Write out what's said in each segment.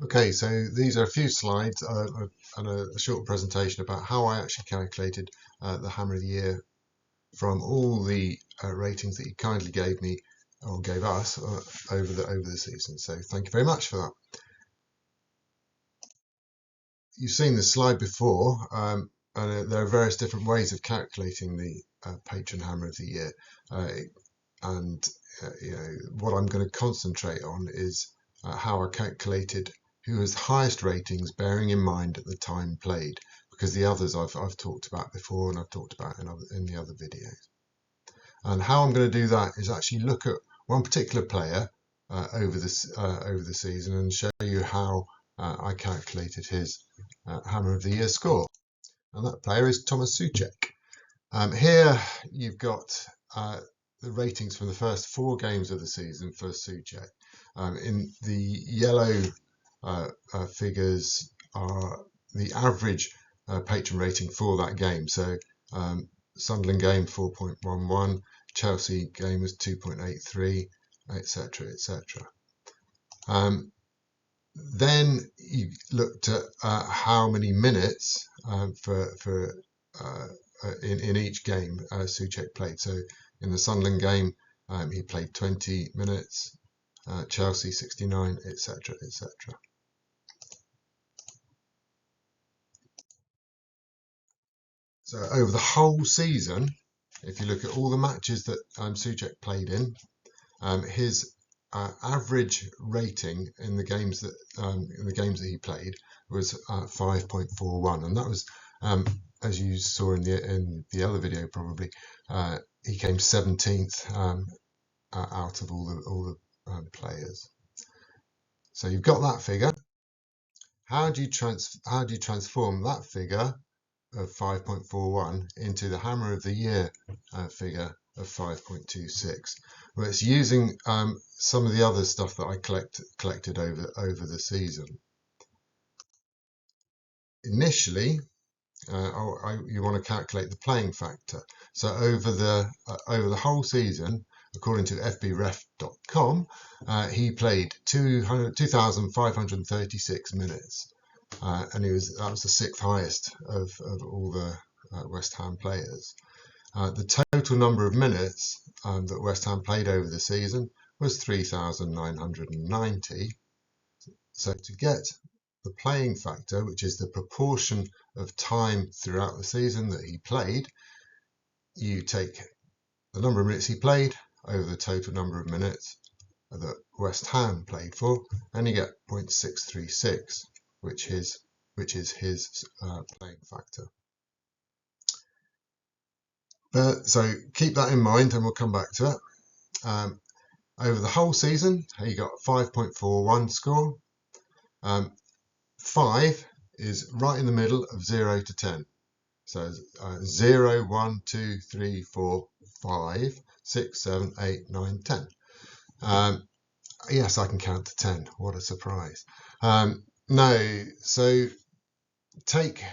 Okay, so these are a few slides and a short presentation about how I actually calculated the Hammer of the Year from all the ratings that you kindly gave me or gave us over the season. So thank you very much for that. You've seen this slide before, and there are various different ways of calculating the Patron Hammer of the Year. What I'm going to concentrate on is how I calculated who has highest ratings, bearing in mind at the time played, because the others I've talked about before and I've talked about in the other videos. And how I'm going to do that is actually look at one particular player over the season and show you how I calculated his Hammer of the Year score. And that player is Thomas Souček. Here you've got the ratings from the first 4 games of the season for Souček. In the yellow figures are the average patron rating for that game. So Sunderland game 4.11, Chelsea game was 2.83, etc., etc. Then you looked at how many minutes in each game Souček played. So in the Sunderland game, he played 20 minutes, Chelsea 69, etc., etc. So over the whole season, if you look at all the matches that Souček played in, his average rating in the games that he played was 5.41, and that was, as you saw in the other video probably, he came 17th out of all the players. So you've got that figure. How do you transform that figure of 5.41 into the Hammer of the Year figure of 5.26? Well, it's using some of the other stuff that I collected over the season. Initially, you want to calculate the playing factor. So over the whole season, according to fbref.com, he played 2,536 minutes, and that was the 6th highest of all the West Ham players. The total number of minutes that West Ham played over the season was 3,990. So to get the playing factor, which is the proportion of time throughout the season that he played, you take the number of minutes he played over the total number of minutes that West Ham played for, and you get 0.636, which is his playing factor. So keep that in mind, and we'll come back to it. Over the whole season, he got 5.41 score. 5 is right in the middle of 0 to 10. So 0, 1, 2, 3, 4, 5, 6, 7, 8, 9, 10. Yes, I can count to 10. What a surprise. No, so take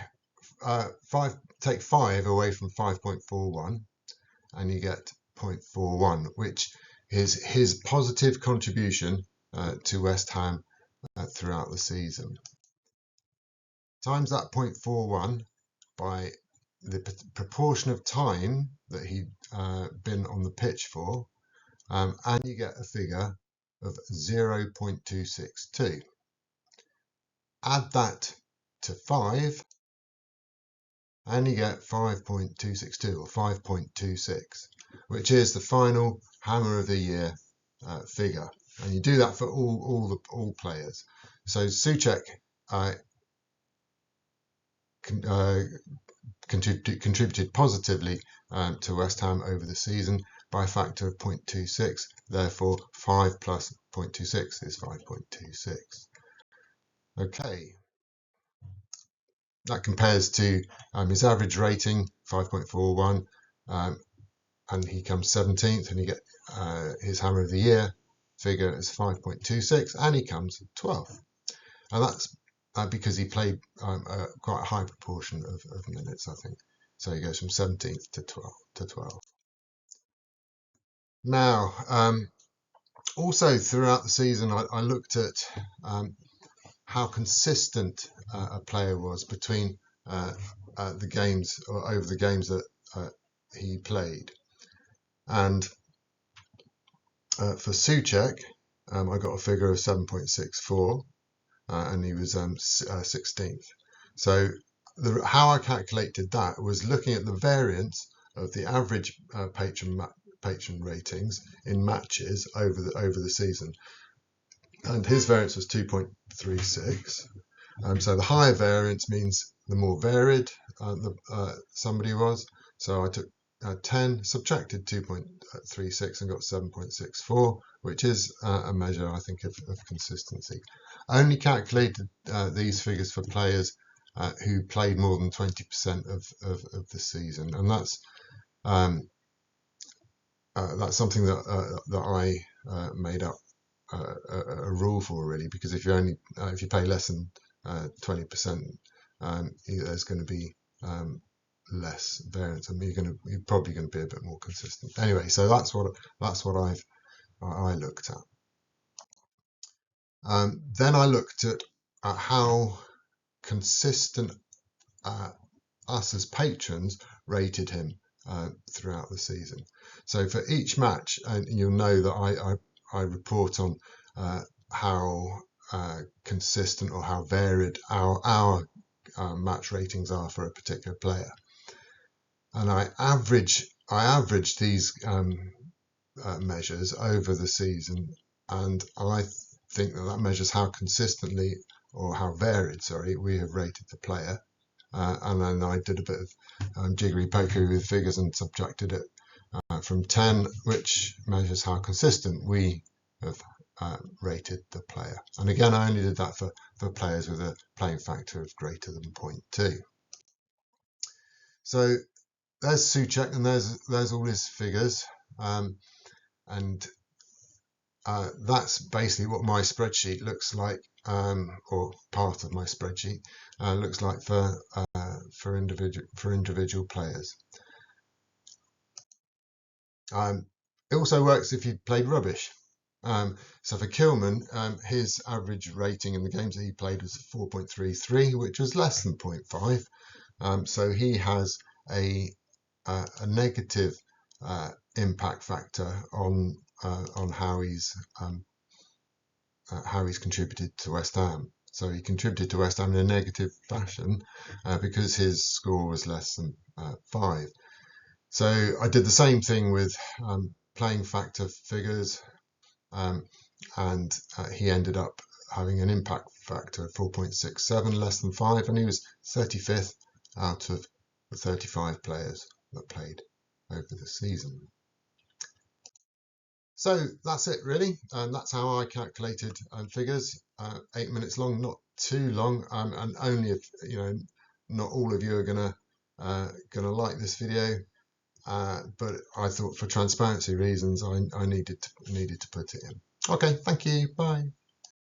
5 away from 5.41 and you get 0.41, which is his positive contribution to West Ham throughout the season. Times that 0.41 by the proportion of time that he'd been on the pitch for, and you get a figure of 0.262. Add that to 5, and you get 5.262 or 5.26, which is the final Hammer of the Year figure. And you do that for all players. So Souček contributed positively to West Ham over the season by a factor of 0.26. Therefore, 5 plus 0.26 is 5.26. Okay. That compares to his average rating, 5.41, and he comes 17th, and you get his Hammer of the Year figure is 5.26, and he comes 12th. And that's because he played quite a high proportion of minutes, I think. So he goes from 17th to 12th. Now, also throughout the season, I looked at how consistent a player was between the games, or over the games that he played. And for Souček, I got a figure of 7.64, and he was 16th. So how I calculated that was looking at the variance of the average patron ratings in matches over the season, and his variance was 2.36. So the higher variance means the more varied somebody was. So I took 10, subtracted 2.36 and got 7.64, which is a measure, I think, of consistency. I only calculated these figures for players who played more than 20% of the season, and that's something that I made up a rule for, really, because if you pay less than 20%, there's going to be less variance, and you're probably going to be a bit more consistent. Anyway, so that's what I looked at. Then I looked at how consistent us as patrons rated him throughout the season. So for each match, and you'll know that I report on how consistent or how varied our match ratings are for a particular player, and I average these measures over the season, and I think that measures how consistently, or how varied, sorry, we have rated the player. And then I did a bit of jiggery pokery with figures and subtracted it from 10, which measures how consistent we have rated the player. And again, I only did that for players with a playing factor of greater than 0.2. So there's Souček, and there's all his figures, and that's basically what my spreadsheet looks like, or part of my spreadsheet looks like for individual players. It also works if you played rubbish. So for Kilman, his average rating in the games that he played was 4.33, which was less than 0.5. So he has a negative impact factor on how he's contributed to West Ham. So he contributed to West Ham in a negative fashion because his score was less than 5. So I did the same thing with playing factor figures, and he ended up having an impact factor of 4.67, less than 5, and he was 35th out of the 35 players that played over the season. So that's it, really, and that's how I calculated figures. 8 minutes long, not too long, and only if not all of you are gonna like this video, but I thought for transparency reasons I needed to put it in. Okay, thank you, bye.